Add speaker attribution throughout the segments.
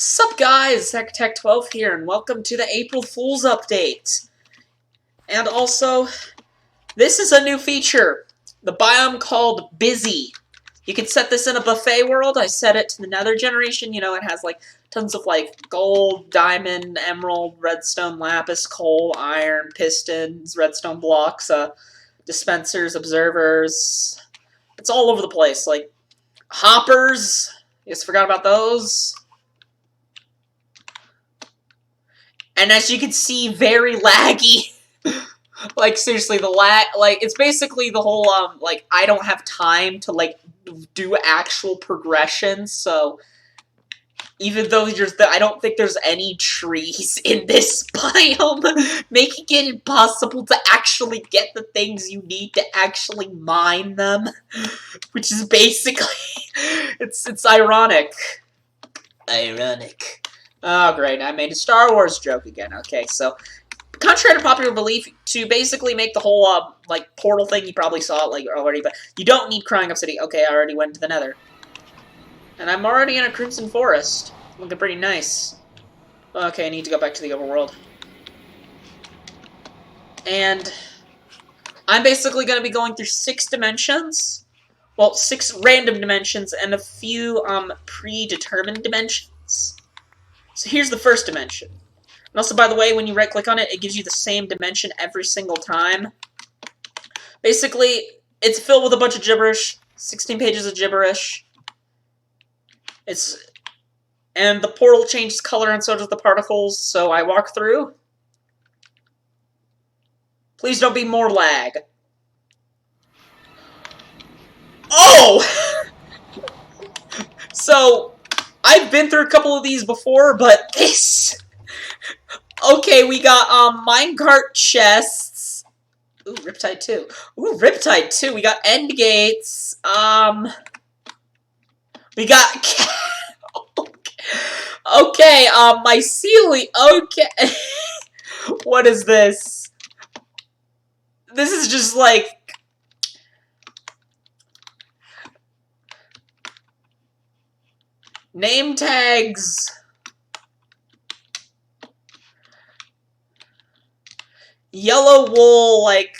Speaker 1: Sup guys, Tech12 here, and welcome to the April Fool's update. And also, this is a new feature, the biome called Busy. You can set this in a buffet world. I set it to the Nether generation. You know, it has like tons of like gold, diamond, emerald, redstone, lapis, coal, iron, pistons, redstone blocks, dispensers, observers. It's all over the place. Like hoppers. You just forgot about those. And as you can see, very laggy. Like, seriously, the lag, like, it's basically the whole, like, I don't have time to, like, do actual progression, so even though I don't think there's any trees in this biome, making it impossible to actually get the things you need to actually mine them, which is basically, it's ironic. Ironic. Oh, great, I made a Star Wars joke again. Okay, so, contrary to popular belief, to basically make the whole, like, portal thing, you probably saw it, like, already, but you don't need Crying Obsidian. Okay, I already went to the Nether. And I'm already in a Crimson Forest. Looking pretty nice. Okay, I need to go back to the overworld. And I'm basically going to be going through 6 dimensions. Well, 6 random dimensions and a few, predetermined dimensions. So here's the first dimension. And also, by the way, when you right-click on it, it gives you the same dimension every single time. Basically, it's filled with a bunch of gibberish. 16 pages of gibberish. And the portal changes color and so does the particles, so I walk through. Please don't be more lag. Oh! So, I've been through a couple of these before, but this... Okay, we got, minecart chests. Ooh, Riptide 2. Ooh, Riptide 2. We got end gates. We got... Okay, mycelium. Okay. What is this? This is just like... Name tags. Yellow wool, like...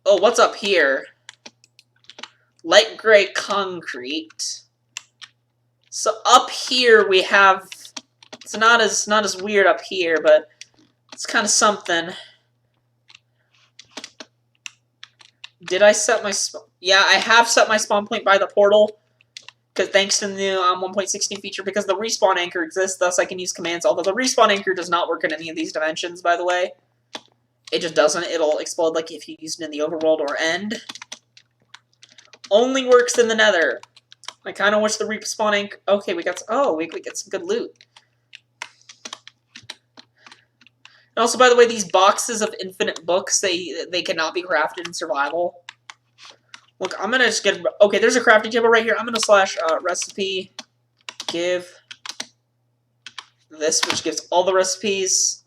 Speaker 1: Oh, what's up here? Light gray concrete. So up here we have... It's not as weird up here, but it's kind of something. Did I set my... Yeah, I have set my spawn point by the portal. Because thanks to the new 1.16 feature, because the respawn anchor exists, thus I can use commands. Although the respawn anchor does not work in any of these dimensions, by the way. It just doesn't. It'll explode like if you used it in the overworld or end. Only works in the Nether. I kind of wish the respawn anchor... Okay, we got... Oh, we get some good loot. And also, by the way, these boxes of infinite books, they cannot be crafted in survival. Look, I'm gonna just get... Okay, there's a crafting table right here. I'm gonna slash recipe give this, which gives all the recipes.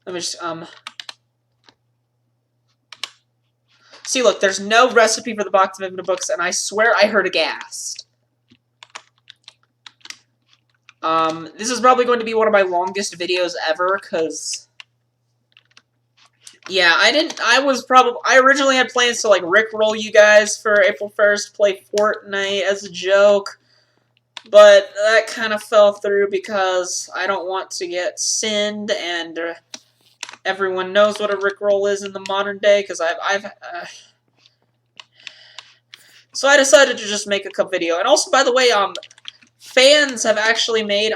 Speaker 1: Let me just, See, look, there's no recipe for the box of infinite books, and I swear I heard a ghast. This is probably going to be one of my longest videos ever, because... Yeah, I originally had plans to, like, rickroll you guys for April 1st, play Fortnite as a joke, but that kind of fell through because I don't want to get sinned, and everyone knows what a rickroll is in the modern day, because So I decided to just make a cup video, and also, by the way, fans have actually made,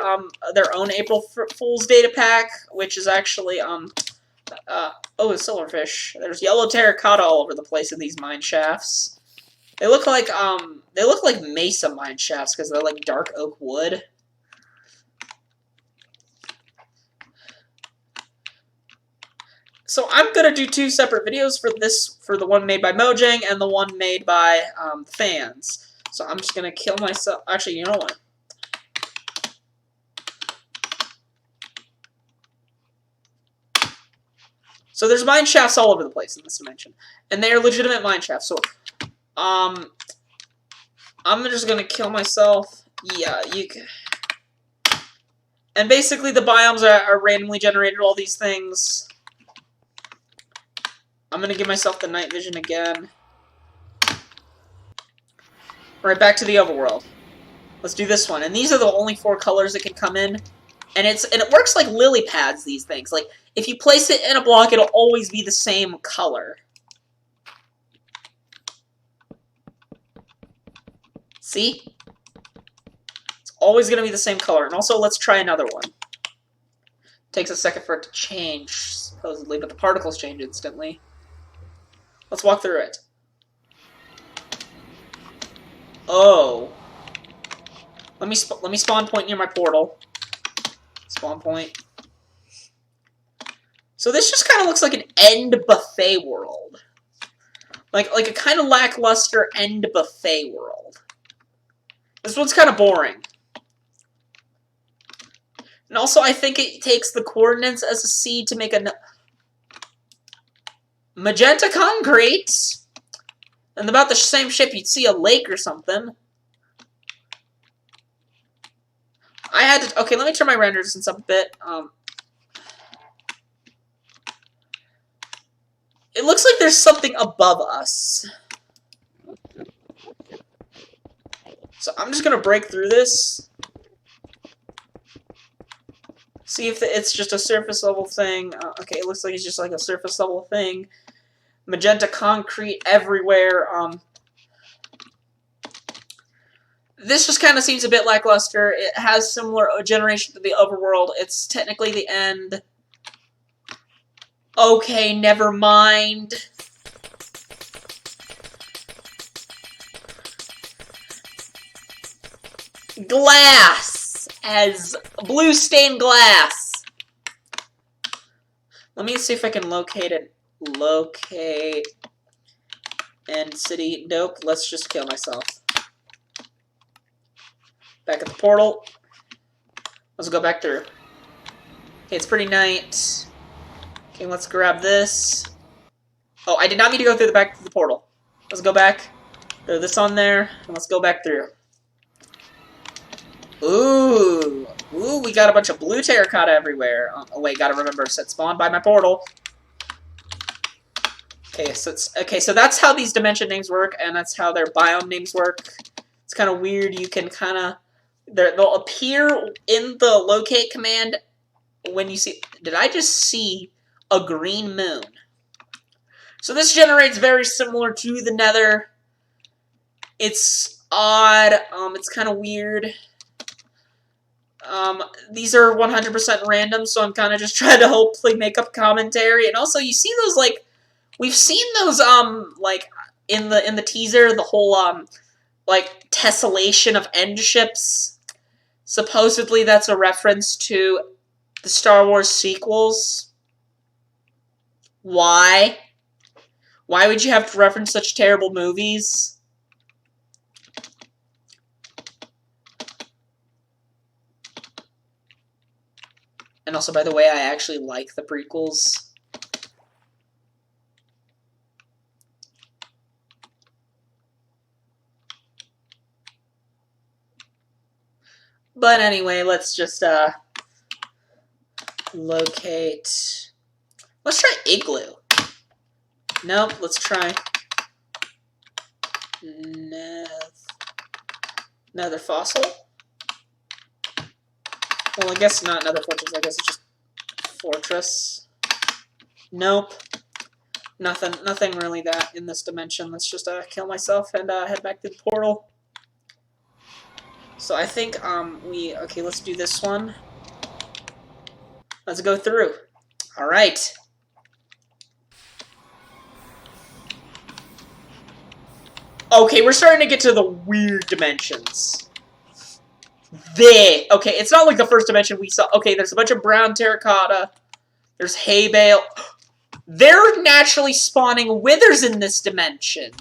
Speaker 1: their own April Fool's Data Pack, which is actually, oh, a silverfish. There's yellow terracotta all over the place in these mine shafts. They look like mesa mine shafts because they're like dark oak wood. So I'm gonna do 2 separate videos for the one made by Mojang and the one made by fans. So I'm just gonna kill myself. Actually, you know what? So there's mine shafts all over the place in this dimension. And they are legitimate mine shafts. So, I'm just gonna kill myself. Yeah, you can. And basically the biomes are randomly generated, all these things. I'm gonna give myself the night vision again. Right, back to the overworld. Let's do this one. And these are the only 4 colors that can come in. And it works like lily pads, these things. Like, if you place it in a block, it'll always be the same color. See? It's always going to be the same color. And also, let's try another one. Takes a second for it to change, supposedly, but the particles change instantly. Let's walk through it. Oh. Let me spawn point near my portal. Spawn point. So this just kind of looks like an end buffet world. Like a kind of lackluster end buffet world. This one's kind of boring. And also, I think it takes the coordinates as a seed to make a magenta concrete. And about the same shape, you'd see a lake or something. I had to... Okay, let me turn my render distance up a bit. It looks like there's something above us. So I'm just going to break through this. See if it's just a surface level thing. Okay, it looks like it's just like a surface level thing. Magenta concrete everywhere. This just kind of seems a bit lackluster. It has similar generation to the overworld. It's technically the end. Okay, never mind. Glass! As blue stained glass. Let me see if I can locate it. Locate end city. Nope, let's just kill myself. Back at the portal. Let's go back through. Okay, it's pretty night. Okay, let's grab this. Oh, I did not mean to go through the back of the portal. Let's go back. Throw this on there, and let's go back through. Ooh. Ooh, we got a bunch of blue terracotta everywhere. Oh, wait, gotta remember, set spawn by my portal. Okay, so that's how these dimension names work, and that's how their biome names work. It's kind of weird. You can kind of... They'll appear in the locate command when you see... Did I just see a green moon? So this generates very similar to the Nether. It's odd. It's kind of weird. These are 100% random, so I'm kind of just trying to hopefully make up commentary. And also, you see those, like... We've seen those, like, in the teaser, the whole, like, tessellation of end ships. Supposedly that's a reference to the Star Wars sequels. Why? Why would you have to reference such terrible movies? And also, by the way, I actually like the prequels. But anyway, let's just, locate... Let's try igloo. Nope, let's try... Nether fossil? Well, I guess not nether fortress, I guess it's just fortress. Nope. Nothing really that in this dimension. Let's just, kill myself and, head back to the portal. So I think, okay, let's do this one. Let's go through. Alright. Okay, we're starting to get to the weird dimensions. Okay, it's not like the first dimension we saw. Okay, there's a bunch of brown terracotta. There's hay bale. They're naturally spawning withers in this dimension.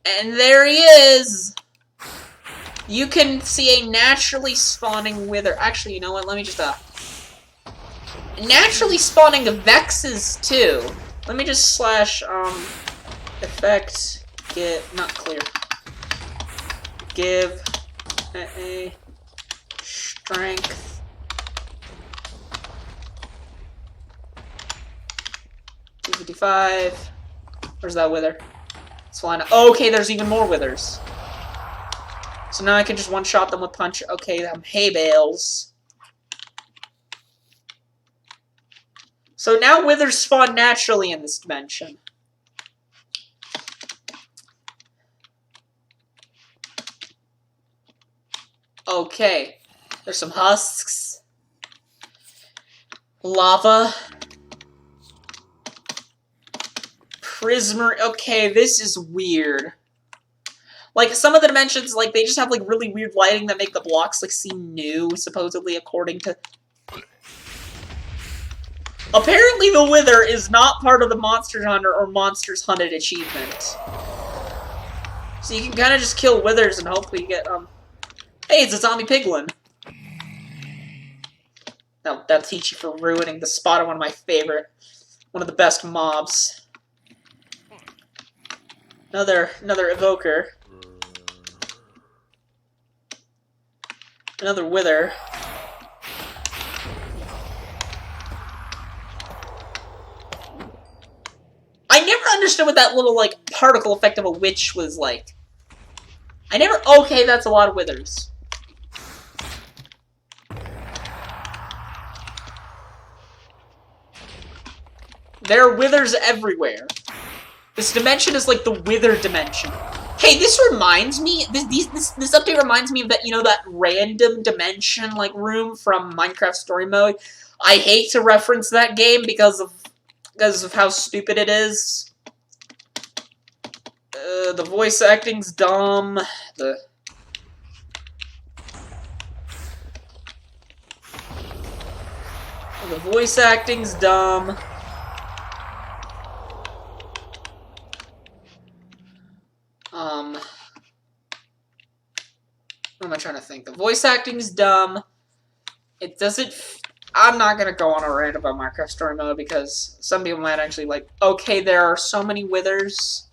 Speaker 1: And there he is! You can see a naturally spawning wither. Actually, you know what? Let me just, naturally spawning vexes, too. Let me just slash, effect, get, not clear. Give a strength. $255. Where's that wither? It's flying. Okay, there's even more withers. So now I can just one-shot them with punch. Okay, hay bales. So now withers spawn naturally in this dimension. Okay. There's some husks. Lava. Prismer. Okay, this is weird. Like, some of the dimensions, like, they just have, like, really weird lighting that make the blocks, like, seem new, supposedly, according to... Apparently the Wither is not part of the Monster Hunter or Monsters Hunted achievement. So you can kind of just kill Withers and hopefully get, Hey, it's a zombie piglin! Now, that'll teach you for ruining the spot of one of my favorite, one of the best mobs. Another evoker. Another wither. I never understood what that little, like, particle effect of a witch was like. I never... Okay, that's a lot of withers. There are withers everywhere. This dimension is like the wither dimension. Hey, this reminds me, this update reminds me of that, you know, that random dimension, like, room from Minecraft Story Mode. I hate to reference that game because of how stupid it is. The voice acting's dumb. The voice acting's dumb. What am I trying to think? The voice acting's dumb. It doesn't... I'm not gonna go on a rant about Minecraft Story Mode because some people might actually like, okay, there are so many withers.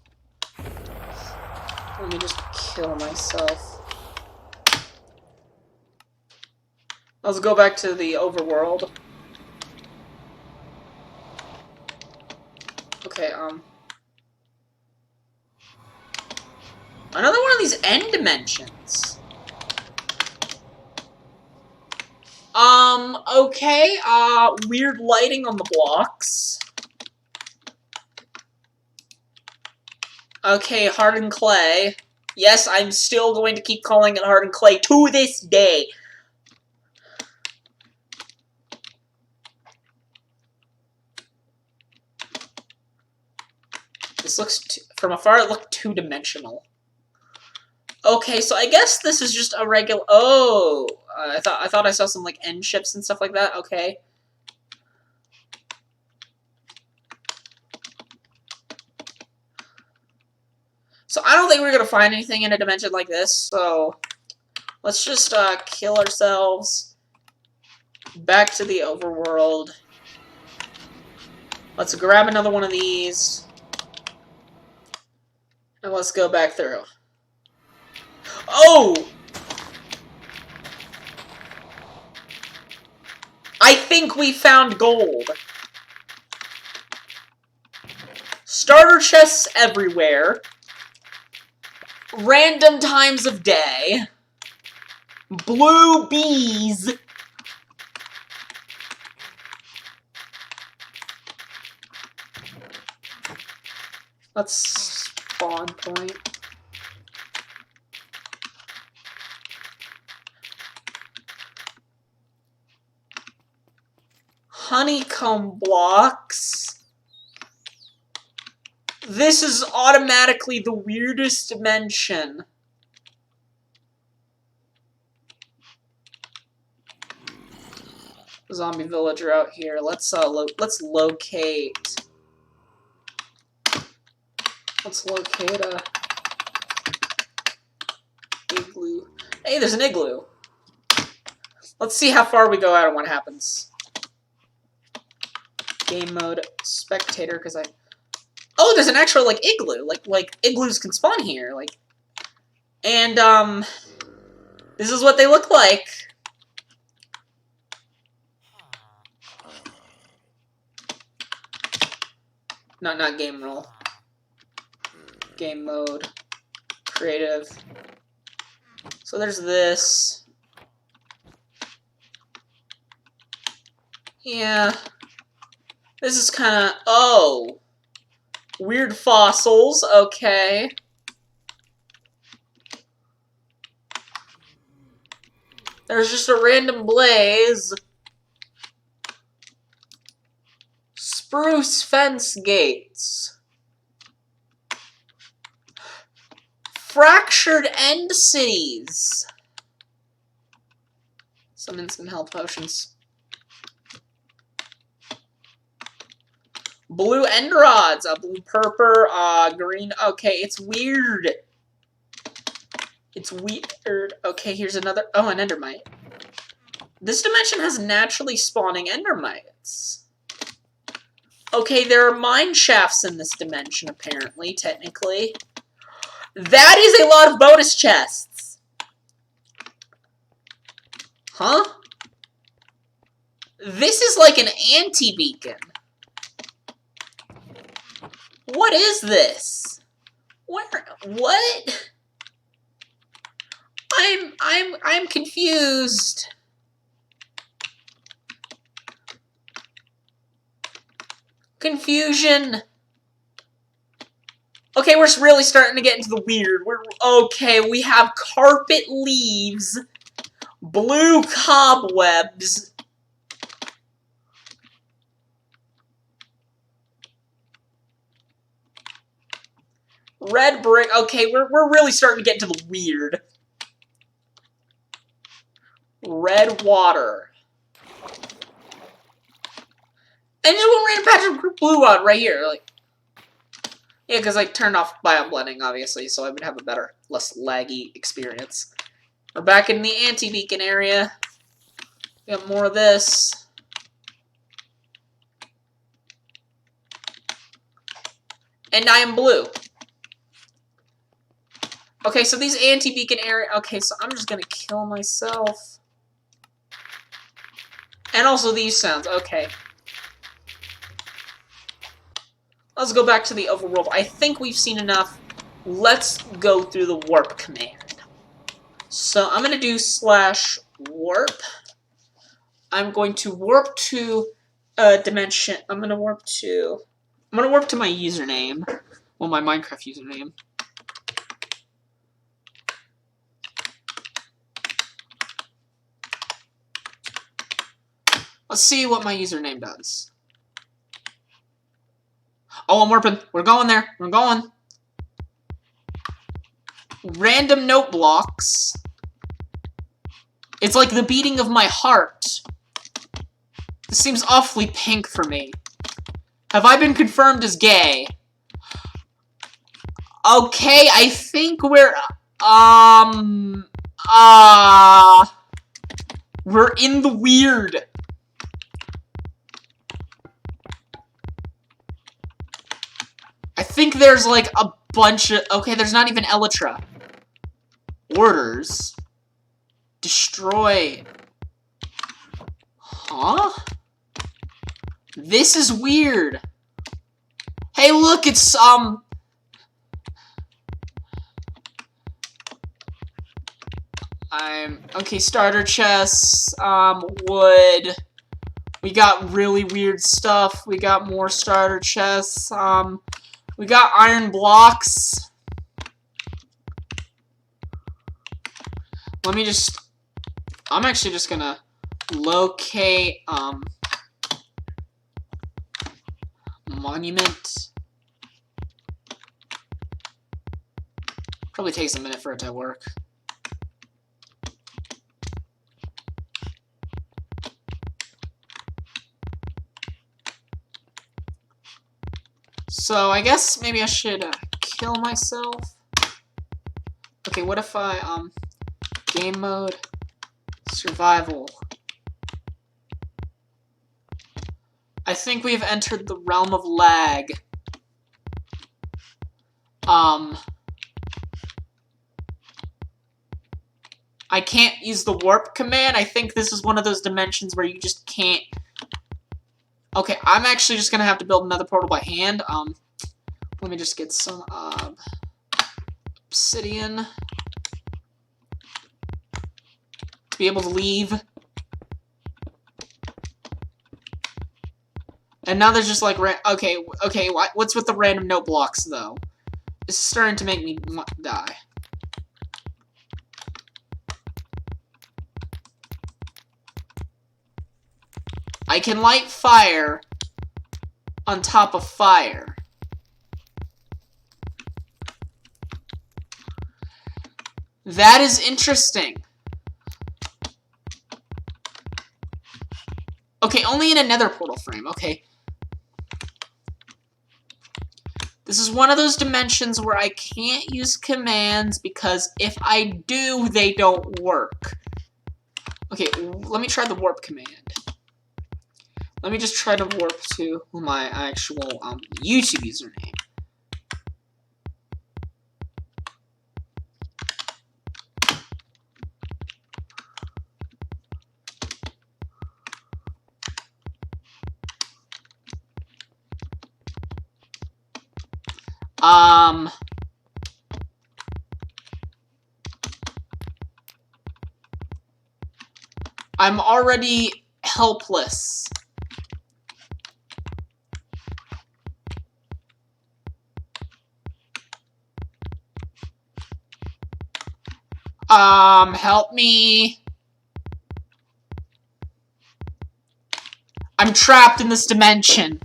Speaker 1: Let me just kill myself. Let's go back to the overworld. Okay, another one of these end dimensions. Okay, weird lighting on the blocks. Okay, hardened clay. Yes, I'm still going to keep calling it hardened clay to this day. This looks, from afar, it looked two-dimensional. Okay, so I guess this is just a regular... Oh! I thought I saw some, like, end ships and stuff like that. Okay. So I don't think we're gonna find anything in a dimension like this, so... Let's just, kill ourselves. Back to the overworld. Let's grab another one of these. And let's go back through. Oh! I think we found gold. Starter chests everywhere. Random times of day. Blue bees. That's spawn point. Honeycomb blocks. This is automatically the weirdest dimension. Zombie villager out here. Let's locate. Let's locate a igloo. Hey, there's an igloo. Let's see how far we go out and what happens. Game mode spectator, because Oh, there's an actual, like, igloo. Like, igloos can spawn here. Like, and, this is what they look like. Not game role. Game mode. Creative. So there's this. Yeah. This is kind of... Oh. Weird fossils. Okay. There's just a random blaze. Spruce fence gates. Fractured end cities. Some instant health potions. Blue end rods. A blue purple. Green. Okay, it's weird. It's weird. Okay, here's another. Oh, an endermite. This dimension has naturally spawning endermites. Okay, there are mine shafts in this dimension, apparently, technically. That is a lot of bonus chests. Huh? This is like an anti-beacon. What is this? Where? What? I'm confused. Confusion. Okay, we're really starting to get into the weird. Okay, we have carpet leaves, blue cobwebs, red brick. Okay, we're really starting to get into the weird. Red water. And just one random patch of blue on right here, like. Yeah, because I turned off biome blending, obviously, so I would have a better, less laggy experience. We're back in the anti-beacon area. We got more of this. And I am blue. Okay, so these anti-beacon area... Okay, so I'm just gonna kill myself. And also these sounds, okay. Let's go back to the overworld. I think we've seen enough. Let's go through the warp command. So I'm going to do /warp. I'm going to warp to a dimension. I'm going to warp to my username. Well, my Minecraft username. Let's see what my username does. Oh, I'm warping. We're going there. We're going. Random note blocks. It's like the beating of my heart. This seems awfully pink for me. Have I been confirmed as gay? Okay, I think we're... We're in the weird. I think there's like a bunch of... Okay, there's not even Elytra. Orders. Destroy. Huh? This is weird. Hey, look, it's, okay, starter chests, wood. We got really weird stuff. We got more starter chests, we got iron blocks. Let me just... I'm actually just gonna locate, monument. Probably takes a minute for it to work. So, I guess maybe I should kill myself. Okay, what if I, game mode, survival. I think we've entered the realm of lag. I can't use the warp command. I think this is one of those dimensions where you just can't. Okay, I'm actually just gonna have to build another portal by hand. Let me just get some obsidian to be able to leave. And now there's just like okay, what's with the random note blocks though? It's starting to make me die. I can light fire on top of fire. That is interesting. Okay, only in a nether portal frame. Okay. This is one of those dimensions where I can't use commands because if I do, they don't work. Okay, let me try the warp command. Let me just try to warp to my actual YouTube username. I'm already helpless. Help me. I'm trapped in this dimension.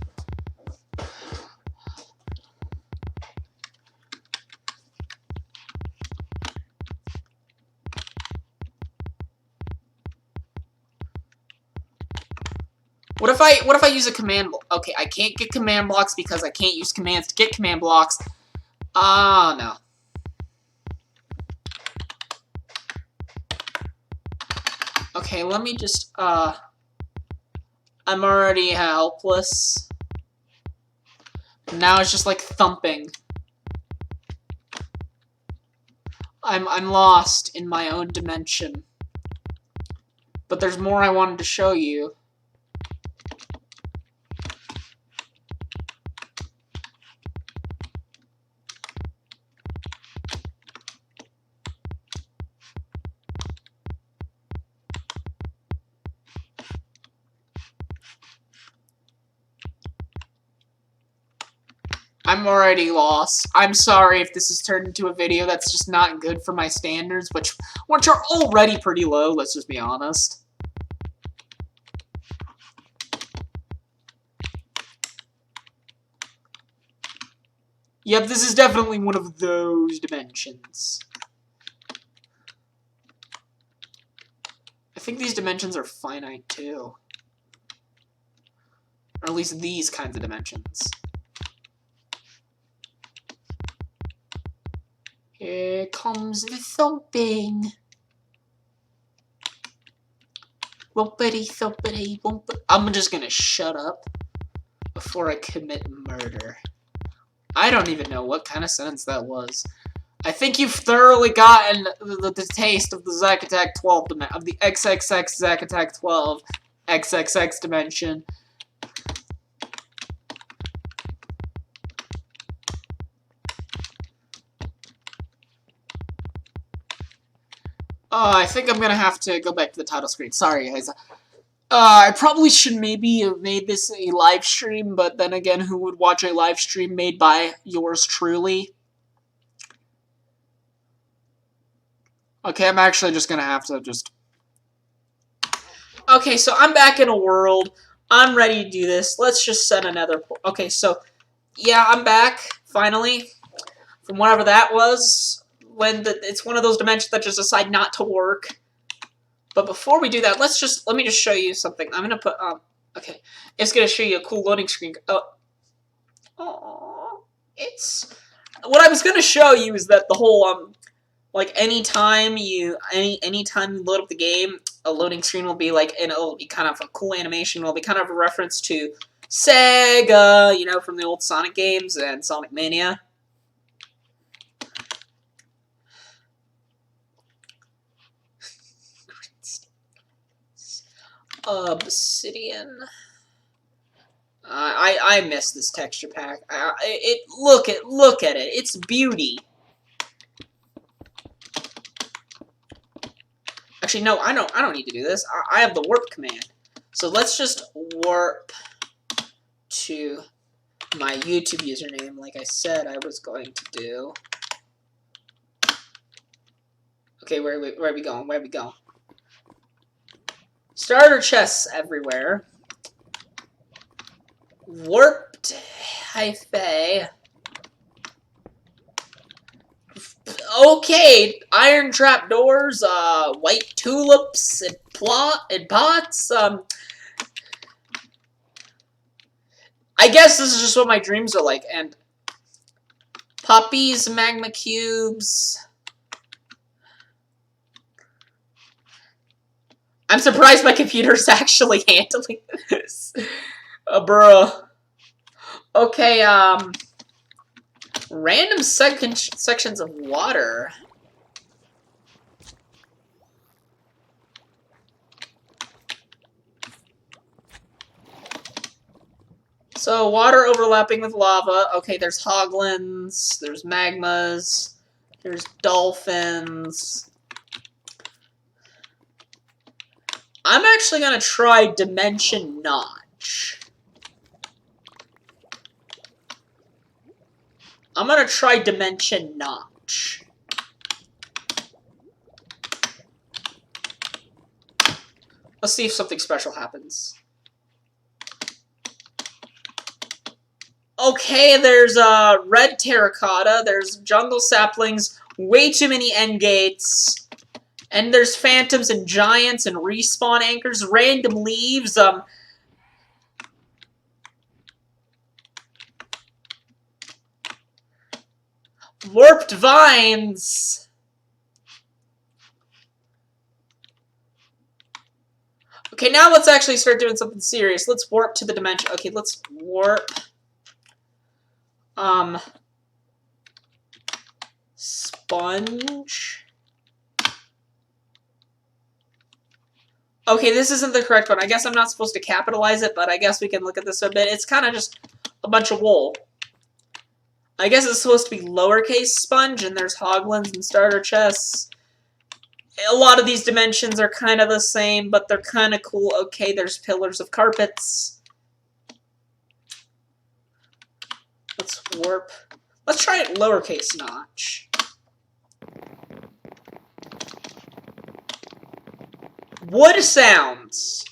Speaker 1: What if I use a command block? Okay, I can't get command blocks because I can't use commands to get command blocks. No. Okay, let me just, I'm already helpless. Now it's just like thumping. I'm lost in my own dimension. But there's more I wanted to show you. I'm already lost. I'm sorry if this has turned into a video that's just not good for my standards, which are already pretty low, let's just be honest. Yep, this is definitely one of those dimensions. I think these dimensions are finite, too. Or at least these kinds of dimensions. Here comes the thumping. Wumpity thumpity wumpity. I'm just gonna shut up before I commit murder. I don't even know what kind of sentence that was. I think you've thoroughly gotten the taste of the Zack Attack 12 dimension, of the XXX Zack Attack 12 XXX dimension. I think I'm gonna have to go back to the title screen. Sorry, guys. I probably should maybe have made this a live stream, but then again, who would watch a live stream made by yours truly? Okay, I'm actually just gonna have to just... Okay, so I'm back in a world. I'm ready to do this. Let's just set another... Okay, so, yeah, I'm back, finally, from whatever that was. It's one of those dimensions that just decide not to work. But before we do that, let me just show you something. I'm gonna put okay, it's gonna show you a cool loading screen. It's what I was gonna show you is that the whole like anytime you load up the game, a loading screen will be like, and it'll be kind of a cool animation. It'll be kind of a reference to Sega, you know, from the old Sonic games and Sonic Mania. Obsidian. I miss this texture pack. Look at it. It's beauty. Actually, no, I don't need to do this. I have the warp command. So let's just warp to my YouTube username, like I said I was going to do. Okay, where are we going? Where are we going? Starter chests everywhere. Warped hyphae. Okay, iron trap doors, white tulips and pots. I guess this is just what my dreams are like. And poppies, magma cubes. I'm surprised my computer's actually handling this. Bruh. Okay, random sections of water. So, water overlapping with lava. Okay, there's hoglins, there's magmas, there's dolphins. I'm actually gonna try Dimension Notch. I'm gonna try Dimension Notch. Let's see if something special happens. Okay, there's red terracotta, there's jungle saplings, way too many end gates, and there's phantoms and giants and respawn anchors, random leaves, warped vines. Okay, now let's actually start doing something serious. Let's warp to the dimension. Okay, let's warp. Sponge. Okay, this isn't the correct one. I guess I'm not supposed to capitalize it, but I guess we can look at this a bit. It's kind of just a bunch of wool. I guess it's supposed to be lowercase sponge, and there's hoglins and starter chests. A lot of these dimensions are kind of the same, but they're kind of cool. Okay, there's pillars of carpets. Let's warp. Let's try it lowercase notch. Wood sounds.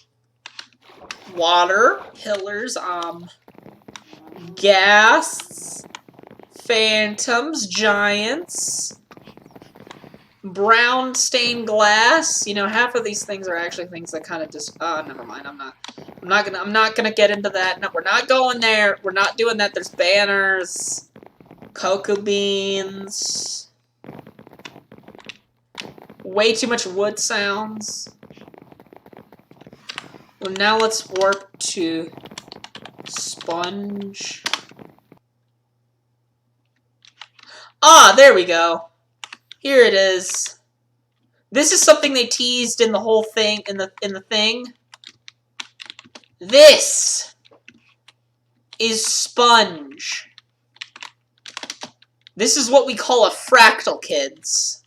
Speaker 1: Water, pillars, gas, phantoms, giants, brown stained glass. You know, half of these things are actually things that kind of just. Never mind. I'm not gonna get into that. No, we're not going there. We're not doing that. There's banners, cocoa beans, way too much wood sounds. Well, now let's warp to sponge. Ah, there we go. Here it is. This is something they teased in the whole thing, in the thing. This is sponge. This is what we call a fractal, kids.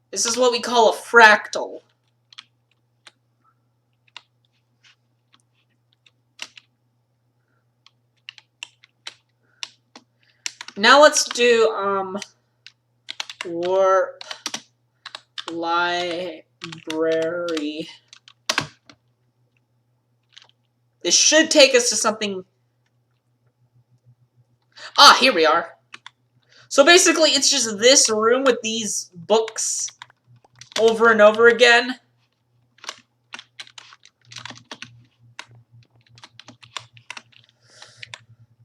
Speaker 1: This is what we call a fractal. Now let's do, warp library. This should take us to something. Ah, here we are. So basically, it's just this room with these books over and over again.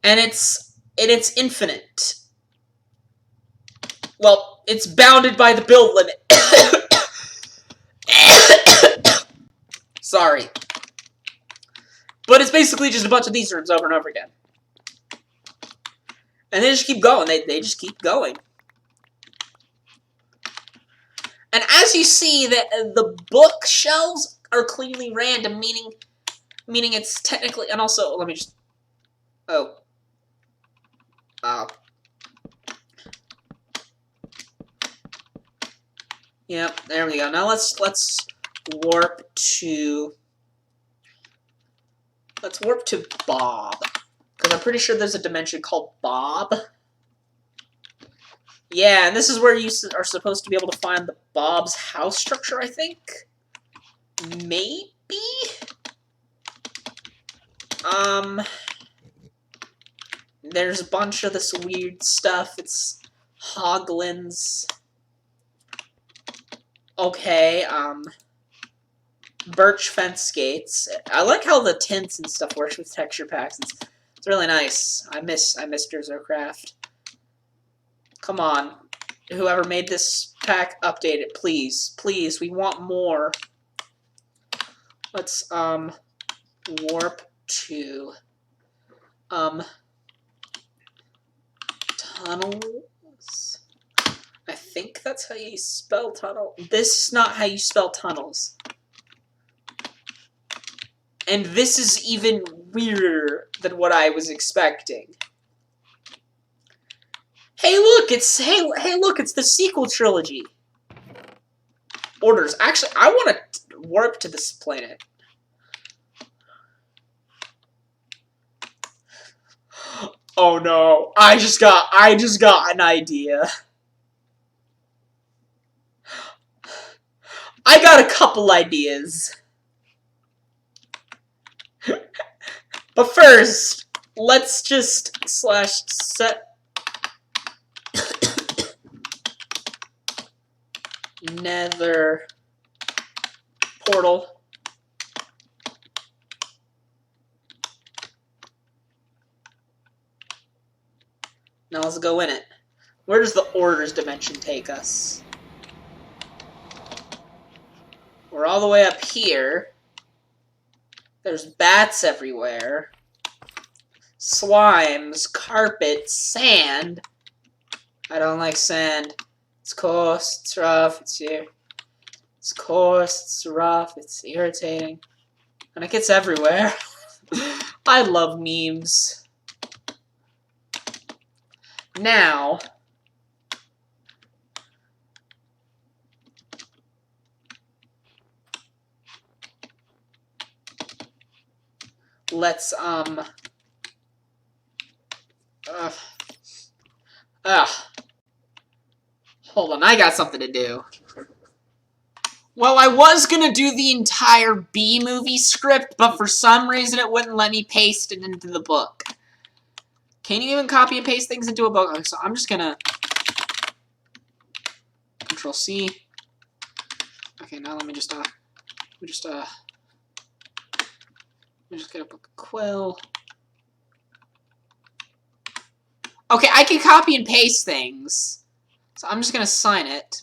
Speaker 1: And it's infinite. Well, it's bounded by the build limit. Sorry. But it's basically just a bunch of these rooms over and over again. And they just keep going. They just keep going. And as you see, the bookshelves are cleanly random, meaning it's technically... And also, let me just... Oh. Yep, there we go. Now let's warp to... Let's warp to Bob. Because I'm pretty sure there's a dimension called Bob. Yeah, and this is where you are supposed to be able to find the Bob's house structure, I think? Maybe? There's a bunch of this weird stuff. It's Hoglins. Okay, birch fence gates. I like how the tints and stuff works with texture packs. It's really nice. I miss Derzocraft. Come on. Whoever made this pack, update it, please. Please, we want more. Let's, warp to, tunnels? I think that's how you spell tunnel. This is not how you spell tunnels. And this is even weirder than what I was expecting. Hey, look, it's the sequel trilogy. Orders. Actually, I want to warp to this planet. Oh no! I just got an idea. I got a couple ideas. But first, let's just /set nether portal. Now let's go in it. Where does the orders dimension take us? We're all the way up here. There's bats everywhere. Slimes, carpet, sand. I don't like sand. It's coarse, it's rough, it's here. It's coarse, it's rough, it's irritating. And it gets everywhere. I love memes. Now, let's, hold on, I got something to do. Well, I was gonna do the entire B-movie script, but for some reason it wouldn't let me paste it into the book. Can you even copy and paste things into a book? So I'm just gonna Control-C. Okay, now let me just get a book of Quill. Okay, I can copy and paste things. So I'm just gonna sign it.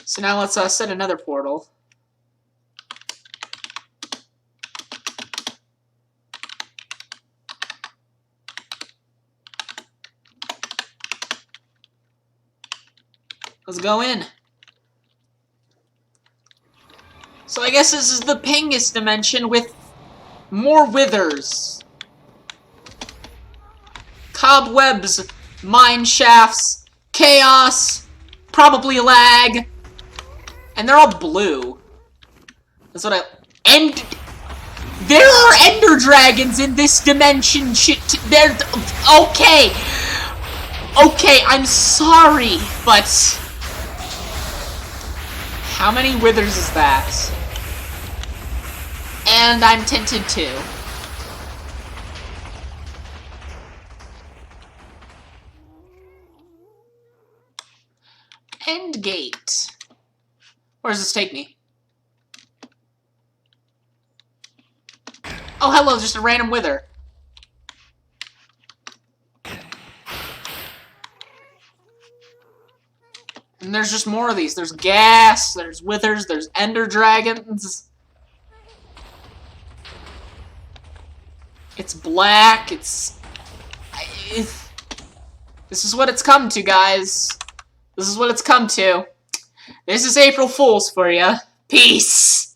Speaker 1: So now let's set another portal. Let's go in. So I guess this is the Pingus dimension with more withers. Cobwebs, mine shafts, chaos, probably lag. And they're all blue. That's what and there are ender dragons in this dimension. They're okay. Okay, I'm sorry, but how many withers is that? And I'm tinted too. End gate. Where does this take me? Oh, hello, just a random wither. And there's just more of these. There's gas, there's withers, there's ender dragons. It's black. This is what it's come to, guys. This is what it's come to. This is April Fool's for you. Peace.